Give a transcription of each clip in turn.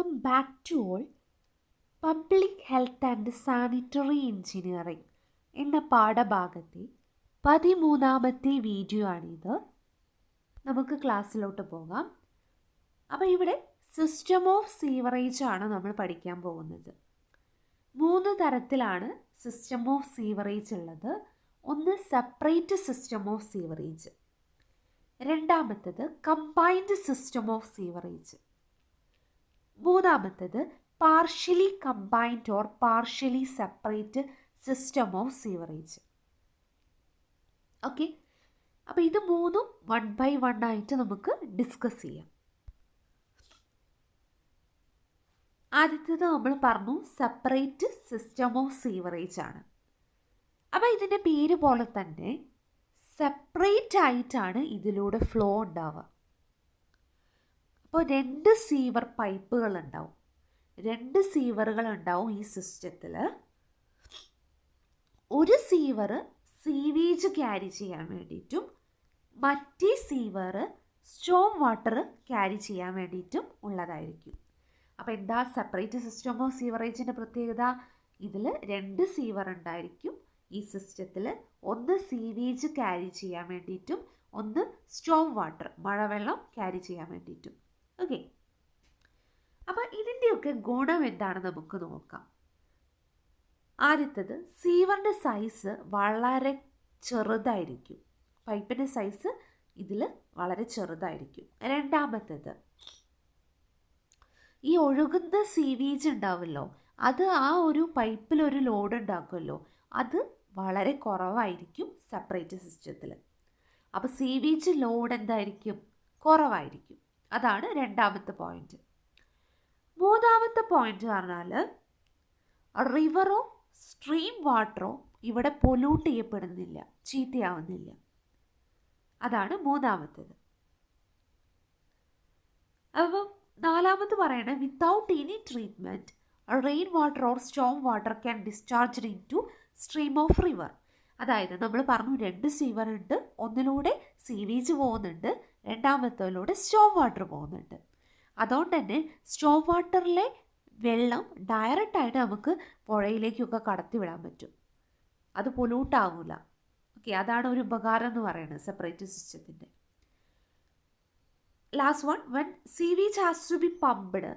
Welcome back to all. Public health and sanitary engineering എന്ന പാഠഭാഗത്തെ 13ാമത്തെ video ആണിത്. നമുക്ക് ക്ലാസ്സിലോട്ട് പോകാം. അപ്പോൾ ഇവിടെ സിസ്റ്റം ഓഫ് സീവറേജ് ആണ് നമ്മൾ പഠിക്കാൻ പോകുന്നത്. 3 തരത്തിലാണ് സിസ്റ്റം ഓഫ് സീവറേജ് ഉള്ളത്. ഒന്ന് സെപ്പറേറ്റ് സിസ്റ്റം ഓഫ് സീവറേജ്, രണ്ടാമത്തേത് കമ്പൈൻഡ് സിസ്റ്റം ഓഫ് സീവറേജ്, മൂന്നാമത്തേത് partially combined or partially separate system of sewerage. Okay, അപ്പോൾ ഇത് മൂന്നും 1 by 1 ആയിട്ട് നമുക്ക് ഡിസ്കസ് ചെയ്യാം. ആദ്യത്തേത് നമ്മൾ പറഞ്ഞു സെപ്പറേറ്റ് സിസ്റ്റം ഓഫ് സീവറേജ് ആണ്. അപ്പോൾ ഇതിൻ്റെ പേര് പോലെ തന്നെ സെപ്പറേറ്റ് ആയിട്ടാണ് ഇതിലൂടെ ഫ്ലോ ഉണ്ടാവുക. അപ്പോൾ 2 സീവർ പൈപ്പുകൾ ഉണ്ടാവും, 2 സീവറുകൾ ഉണ്ടാവും ഈ സിസ്റ്റത്തിൽ. ഒരു സീവർ സീവേജ് ക്യാരി ചെയ്യാൻ വേണ്ടിയിട്ടും മറ്റേ സീവർ സ്റ്റോം വാട്ടർ ക്യാരി ചെയ്യാൻ വേണ്ടിയിട്ടും ഉള്ളതായിരിക്കും. അപ്പോൾ എന്താ സെപ്പറേറ്റ് സിസ്റ്റം ഓഫ് സീവറേജിൻ്റെ പ്രത്യേകത? ഇതിൽ 2 സീവർ ഉണ്ടായിരിക്കും ഈ സിസ്റ്റത്തിൽ. ഒന്ന് സീവേജ് ക്യാരി ചെയ്യാൻ വേണ്ടിയിട്ടും ഒന്ന് സ്റ്റോം വാട്ടർ മഴവെള്ളം ക്യാരി ചെയ്യാൻ വേണ്ടിയിട്ടും. ഓക്കെ, അപ്പോൾ ഇതിൻ്റെയൊക്കെ ഗുണം എന്താണെന്ന് നമുക്ക് നോക്കാം. ആദ്യത്തേത് സീവറിൻ്റെ സൈസ് വളരെ ചെറുതായിരിക്കും, പൈപ്പിൻ്റെ സൈസ് ഇതിൽ വളരെ ചെറുതായിരിക്കും. രണ്ടാമത്തേത് ഈ ഒഴുകുന്ന സീവേജ് ഉണ്ടാവുമല്ലോ, അത് ആ ഒരു പൈപ്പിലൊരു ലോഡ് ഉണ്ടാക്കുമല്ലോ, അത് വളരെ കുറവായിരിക്കും സെപ്പറേറ്റ് സിസ്റ്റത്തിൽ. അപ്പോൾ സീവേജ് ലോഡ് എന്തായിരിക്കും? കുറവായിരിക്കും. അതാണ് രണ്ടാമത്തെ പോയിന്റ്. മൂന്നാമത്തെ പോയിന്റ് പറഞ്ഞാൽ റിവറോ സ്ട്രീം വാട്ടറോ ഇവിടെ പൊല്യൂട്ട് ചെയ്യപ്പെടുന്നില്ല, ചീത്തയാവുന്നില്ല. അതാണ് മൂന്നാമത്തേത്. അപ്പം നാലാമത് പറയണത് without any treatment rain water or storm water can discharge into stream of river. അതായത് നമ്മൾ പറഞ്ഞു 2 സീവർ ഉണ്ട്, ഒന്നിലൂടെ സീവേജ് പോകുന്നുണ്ട്, രണ്ടാമത്തേലൂടെ സ്റ്റോം വാട്ടർ പോകുന്നുണ്ട്. അതുകൊണ്ട് തന്നെ സ്റ്റോം വാട്ടറിലെ വെള്ളം ഡയറക്റ്റായിട്ട് നമുക്ക് പുഴയിലേക്കൊക്കെ കടത്തി വിടാൻ പറ്റും, അത് പൊല്യൂട്ട് ആവില്ല. ഓക്കെ, അതാണ് ഒരു ഉപകാരം എന്ന് പറയുന്നത് സെപ്പറേറ്റ് സിസ്റ്റത്തിൻ്റെ. Last one, when sewage has to be pumped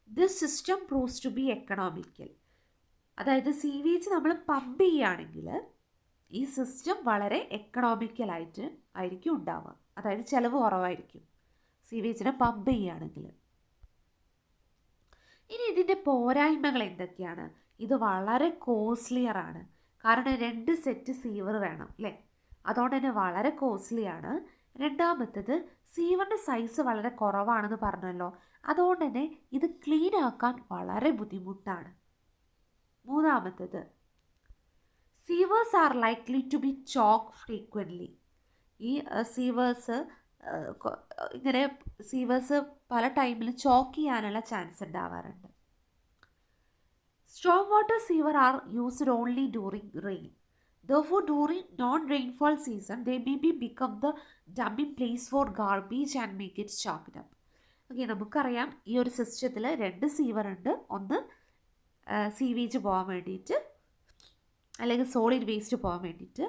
this system proves to be economical. അതായത് സീവേജ് നമ്മൾ പമ്പ് ചെയ്യുകയാണെങ്കിൽ ഈ സിസ്റ്റം വളരെ എക്കണോമിക്കലായിട്ട് ആയിരിക്കും ഉണ്ടാവുക, അതായത് ചിലവ് കുറവായിരിക്കും സീവേജിനെ പമ്പ് ചെയ്യുകയാണെങ്കിൽ. ഇനി ഇതിൻ്റെ പോരായ്മകൾ എന്തൊക്കെയാണ്? ഇത് വളരെ കോസ്റ്റ്ലിയർ ആണ്, കാരണം 2 സെറ്റ് സീവർ വേണം അല്ലേ, അതുകൊണ്ട് തന്നെ വളരെ കോസ്റ്റ്ലിയാണ്. രണ്ടാമത്തേത് സീവറിൻ്റെ സൈസ് വളരെ കുറവാണെന്ന് പറഞ്ഞല്ലോ, അതുകൊണ്ട് തന്നെ ഇത് ക്ലീൻ ആക്കാൻ വളരെ ബുദ്ധിമുട്ടാണ്. മൂന്നാമത്തേത് sewers are likely to be choke frequently. ഈ സീവേഴ്സ് ഇങ്ങനെ പല ടൈമിൽ ചോക്ക് ചെയ്യാനുള്ള ചാൻസ് ഉണ്ടാവാറുണ്ട്. Storm water sewer are used only during rain. Therefore, during non-rainfall season, they may become the dumping place for garbage and make it choked up. Okay, നമുക്കറിയാം ഈ ഒരു സിസ്റ്റത്തിൽ 2 സീവർ ഉണ്ട്, ഒന്ന് സീവേജ് പോകാൻ വേണ്ടിയിട്ട് അല്ലെങ്കിൽ സോളിഡ് വേസ്റ്റ് പോകാൻ വേണ്ടിയിട്ട്,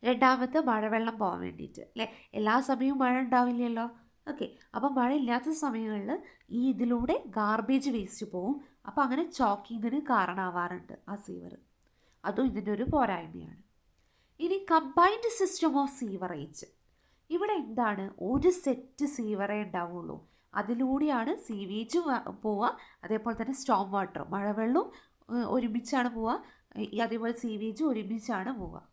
രണ്ടാമത്തെ മഴവെള്ളം പോകാൻ വേണ്ടിയിട്ട് അല്ലേ. എല്ലാ സമയവും മഴ ഉണ്ടാവില്ലല്ലോ. ഓക്കെ, അപ്പോൾ മഴ ഇല്ലാത്ത സമയങ്ങളിൽ ഈ ഇതിലൂടെ ഗാർബേജ് വേസ്റ്റ് പോവും, അപ്പോൾ അങ്ങനെ ചോക്കിങ്ങിന് കാരണമാവാറുണ്ട് ആ സീവർ. അതും ഇതിൻ്റെ ഒരു പോരായ്മയാണ്. ഇനി കമ്പൈൻഡ് സിസ്റ്റം ഓഫ് സീവറേജ്. ഇവിടെ എന്താണ്, ഒരു സെറ്റ് സീവറേ ഉണ്ടാവുള്ളൂ, അതിലൂടെയാണ് സീവേജ് പോവുക, അതേപോലെ തന്നെ സ്റ്റോം വാട്ടർ മഴവെള്ളവും ഒരുമിച്ചാണ് പോവുക, അതേപോലെ സീവേജ് ഒരുമിച്ചാണ് പോവുക.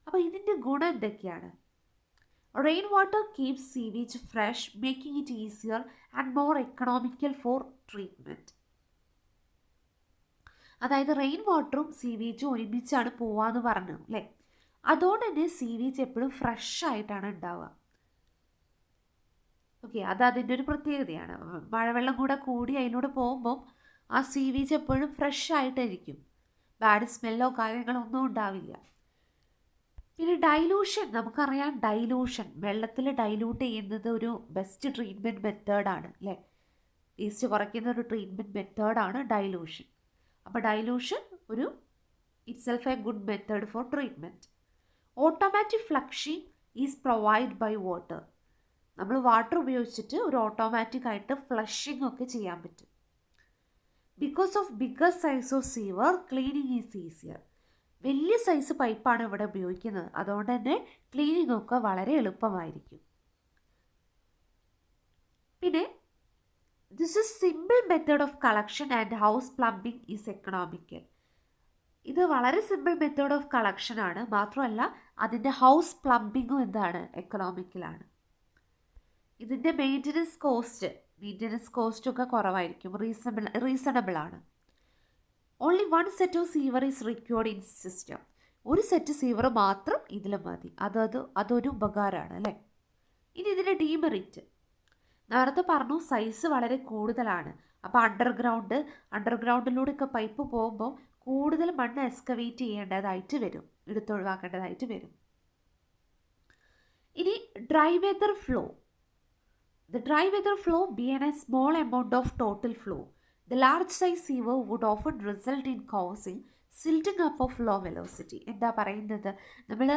അപ്പോൾ ഇതിൻ്റെ ഗുണം എന്തൊക്കെയാണ്? Rain water keeps sewage fresh, making it easier and more economical for treatment. അതായത് റെയിൻ വാട്ടറും സീവേജും ഒരുമിച്ചാണ് പോവാന്ന് പറഞ്ഞു അല്ലേ, അതുകൊണ്ട് തന്നെ സീവേജ് എപ്പോഴും ഫ്രഷ് ആയിട്ടാണ് ഉണ്ടാവുക. ഓക്കെ, അത് അതിൻ്റെ ഒരു പ്രത്യേകതയാണ്. മഴവെള്ളം കൂടി അതിലൂടെ പോകുമ്പം ആ സീവേജ് എപ്പോഴും ഫ്രഷ് ആയിട്ടായിരിക്കും, ബാഡ് സ്മെല്ലോ കാര്യങ്ങളോ ഒന്നും ഉണ്ടാവില്ല. പിന്നെ ഡൈലൂഷൻ, നമുക്കറിയാം ഡൈലൂഷൻ, വെള്ളത്തിൽ ഡൈലൂട്ട് ചെയ്യുന്നത് ഒരു ബെസ്റ്റ് ട്രീറ്റ്മെൻറ്റ് മെത്തേഡാണ് അല്ലേ. വേസ്റ്റ് കുറയ്ക്കുന്ന ഒരു ട്രീറ്റ്മെൻറ്റ് മെത്തേഡാണ് ഡൈലൂഷൻ. അപ്പോൾ ഡൈലൂഷൻ ഒരു itself a good method for treatment. Automatic flushing is provide by water. നമ്മൾ വാട്ടർ ഉപയോഗിച്ചിട്ട് ഒരു ഓട്ടോമാറ്റിക് ആയിട്ട് ഫ്ലഷിംഗ് ഒക്കെ ചെയ്യാൻ പറ്റും. Because of bigger size of sewer cleaning is easier. വലിയ സൈസ് പൈപ്പാണ് ഇവിടെ ഉപയോഗിക്കുന്നത്, അതുകൊണ്ട് തന്നെ ക്ലീനിങ് ഒക്കെ വളരെ എളുപ്പമായിരിക്കും. പിന്നെ this is simple method of collection and house plumbing is economical. ഇത് വളരെ സിമ്പിൾ മെത്തേഡ് ഓഫ് കളക്ഷൻ ആണ്, മാത്രമല്ല അതിൻ്റെ ഹൗസ് പ്ലംബിങ്ങും എന്താണ്, എക്കണോമിക്കലാണ്. ഇതിൻ്റെ മെയിൻ്റനൻസ് കോസ്റ്റ് ഒക്കെ കുറവായിരിക്കും, റീസണബിൾ ആണ്. Only one set of sewer is required in system. ഒരു സെറ്റ് സീവർ മാത്രം ഇതിൽ മതി, അതൊരു ഉപകാരമാണ് അല്ലേ. ഇനി ഇതിൻ്റെ ഡീമെറിറ്റ്, നേരത്തെ പറഞ്ഞു സൈസ് വളരെ കൂടുതലാണ്. അപ്പോൾ അണ്ടർഗ്രൗണ്ടിലൂടെയൊക്കെ പൈപ്പ് പോകുമ്പോൾ കൂടുതൽ മണ്ണ് എക്സ്കവേറ്റ് ചെയ്യേണ്ടതായിട്ട് വരും, എടുത്തൊഴിവാക്കേണ്ടതായിട്ട് വരും. ഇനി dry weather flow. The dry weather flow being a small amount of total flow, the large size sewer would often result in causing silting up of low velocity. എന്താ പറയുന്നത്, നമ്മൾ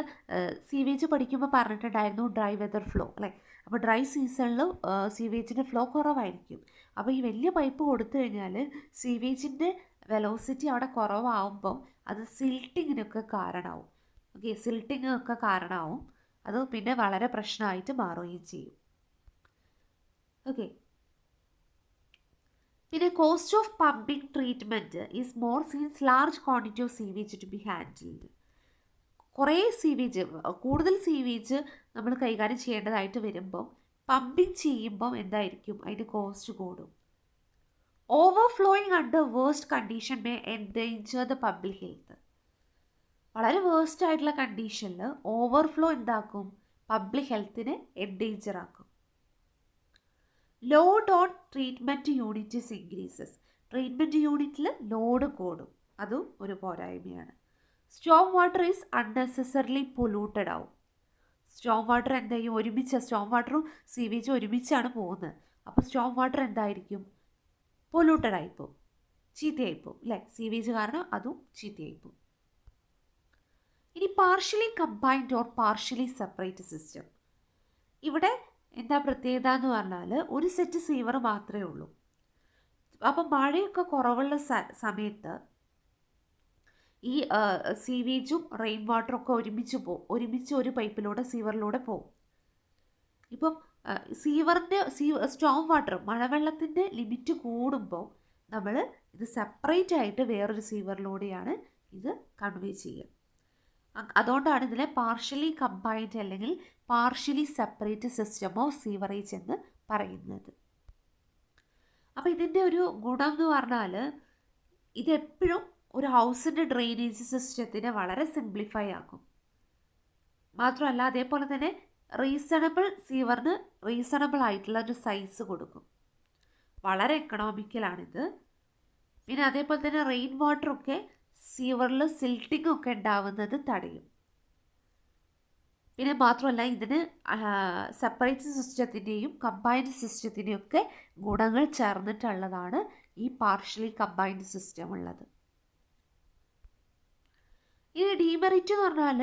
സീവേജ് പഠിക്കുമ്പോൾ പറഞ്ഞിട്ടുണ്ടായിരുന്നു ഡ്രൈ വെതർ ഫ്ലോ അല്ലേ. അപ്പോൾ dry സീസണിൽ സീവേജിൻ്റെ flow കുറവായിരിക്കും. അപ്പോൾ ഈ വലിയ പൈപ്പ് കൊടുത്തു കഴിഞ്ഞാൽ സീവേജിൻ്റെ വെലോസിറ്റി അവിടെ കുറവാകുമ്പോൾ അത് സിൽട്ടിങ്ങിനൊക്കെ കാരണമാവും. ഓക്കെ, സിൽട്ടിങ് ഒക്കെ കാരണമാവും. അത് പിന്നെ വളരെ പ്രശ്നമായിട്ട് മാറുകയും ചെയ്യും. ഓക്കെ, പിന്നെ cost of pumping treatment is more since large quantity of sewage to be handled. കൂടുതൽ സീവേജ് നമ്മൾ കൈകാര്യം ചെയ്യേണ്ടതായിട്ട് വരുമ്പോൾ പമ്പിങ് ചെയ്യുമ്പോൾ എന്തായിരിക്കും, അതിൻ്റെ കോസ്റ്റ് കൂടും. Overflowing under worst condition may endanger the public health. വളരെ വേഴ്സ്റ്റ് ആയിട്ടുള്ള കണ്ടീഷനിൽ ഓവർഫ്ലോ എന്താക്കും, പബ്ലിക് ഹെൽത്തിനെ എൻഡേഞ്ചർ ആക്കും. Load on treatment units increases. Treatment യൂണിറ്റിൽ ലോഡ് കൂടും, അതും ഒരു പോരായ്മയാണ്. Storm water is unnecessarily polluted ആവും. സ്റ്റോം വാട്ടർ എന്താ ചെയ്യും, സ്റ്റോം വാട്ടറും സീവേജും ഒരുമിച്ചാണ് പോകുന്നത്. അപ്പോൾ സ്റ്റോം വാട്ടർ എന്തായിരിക്കും, പൊല്യൂട്ടഡ് ആയിപ്പോവും, ചീത്തയായിപ്പോവും അല്ലേ. സീവേജ് കാരണം അതും ചീത്തയായിപ്പോവും. ഇനി partially combined or partially separate system. ഇവിടെ എന്താ പ്രത്യേകത എന്ന് പറഞ്ഞാൽ ഒരു സെറ്റ് സീവർ മാത്രമേ ഉള്ളൂ. അപ്പം മഴയൊക്കെ കുറവുള്ള സമയത്ത് ഈ സീവേജും റെയിൻ വാട്ടറും ഒക്കെ ഒരുമിച്ച് ഒരു പൈപ്പിലൂടെ സീവറിലൂടെ പോകും. ഇപ്പം സ്റ്റോം വാട്ടർ മഴവെള്ളത്തിൻ്റെ ലിമിറ്റ് കൂടുമ്പോൾ നമ്മൾ ഇത് സെപ്പറേറ്റ് ആയിട്ട് വേറൊരു സീവറിലൂടെയാണ് ഇത് കൺവേ ചെയ്യുക. അതുകൊണ്ടാണ് ഇതിനെ പാർഷ്യലി കമ്പൈൻഡ് അല്ലെങ്കിൽ partially separate system of sewerage എന്ന് പറയുന്നത്. അപ്പോൾ ഇതിൻ്റെ ഒരു ഗുണം എന്ന് പറഞ്ഞാൽ ഇതെപ്പോഴും ഒരു ഹൗസിൻ്റെ ഡ്രെയിനേജ് സിസ്റ്റത്തിനെ വളരെ സിംപ്ലിഫൈ ആക്കും. മാത്രമല്ല അതേപോലെ തന്നെ സീവറിന് റീസണബിൾ ആയിട്ടുള്ള ഒരു സൈസ് കൊടുക്കും. വളരെ എക്കണോമിക്കലാണിത്. പിന്നെ അതേപോലെ തന്നെ റെയിൻ വാട്ടറൊക്കെ സീവറിൽ സിൽട്ടിംഗ് ഒക്കെ ഉണ്ടാവുന്നത് തടയും. പിന്നെ മാത്രമല്ല ഇതിന് സെപ്പറേറ്റ് സിസ്റ്റത്തിൻ്റെയും കമ്പൈൻഡ് സിസ്റ്റത്തിൻ്റെയും ഒക്കെ ഗുണങ്ങൾ ചേർന്നിട്ടുള്ളതാണ് ഈ പാർഷ്യലി കമ്പൈൻഡ് സിസ്റ്റം ഉള്ളത്. ഇനി ഡീമെറിറ്റ് എന്ന് പറഞ്ഞാൽ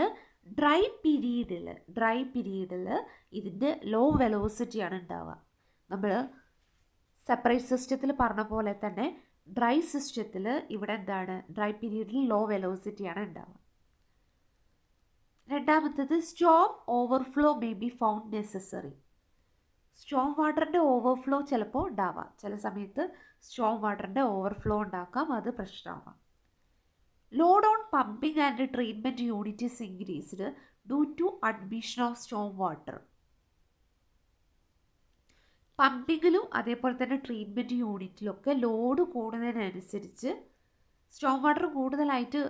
ഡ്രൈ പീരീഡിൽ ഇതിൻ്റെ ലോ വെലോസിറ്റിയാണ് ഉണ്ടാവുക. നമ്മൾ സെപ്പറേറ്റ് സിസ്റ്റത്തിൽ പറഞ്ഞ പോലെ തന്നെ ഡ്രൈ സിസ്റ്റത്തിൽ ഇവിടെ എന്താണ്, ഡ്രൈ പീരീഡിൽ ലോ വെലോസിറ്റിയാണ് ഉണ്ടാവുക. രണ്ടാമത്തത് storm overflow may be found necessary. Storm വാട്ടറിൻ്റെ ഓവർഫ്ലോ ചിലപ്പോൾ ഉണ്ടാവാം, ചില സമയത്ത് സ്റ്റോം വാട്ടറിൻ്റെ ഓവർഫ്ലോ ഉണ്ടാക്കാം, അത് പ്രശ്നമാകാം. Load on pumping and treatment unit is increased due to admission of storm water. പമ്പിങ്ങിലും അതേപോലെ തന്നെ ട്രീറ്റ്മെൻറ്റ് യൂണിറ്റിലൊക്കെ ലോഡ് കൂടുന്നതിനനുസരിച്ച് സ്റ്റോം വാട്ടർ കൂടുതലായിട്ട്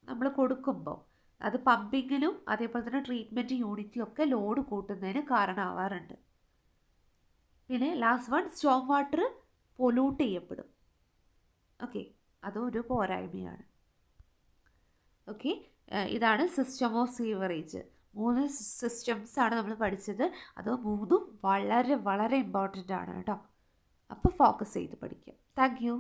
നമ്മൾ കൊടുക്കുമ്പോൾ അത് പമ്പിങ്ങിലും അതേപോലെ തന്നെ ട്രീറ്റ്മെൻറ്റ് യൂണിറ്റിലൊക്കെ ലോഡ് കൂട്ടുന്നതിന് കാരണമാവാറുണ്ട്. പിന്നെ last one, Storm water pollute ചെയ്യപ്പെടും. ഓക്കെ, അതും ഒരു പോരായ്മയാണ്. ഓക്കെ, ഇതാണ് സിസ്റ്റം ഓഫ് സീവറേജ്. 3 സിസ്റ്റംസാണ് നമ്മൾ പഠിച്ചത്. അത് 3ഉം വളരെ വളരെ ഇമ്പോർട്ടൻ്റ് ആണ് കേട്ടോ. അപ്പോൾ ഫോക്കസ് ചെയ്ത് പഠിക്കുക. Thank you.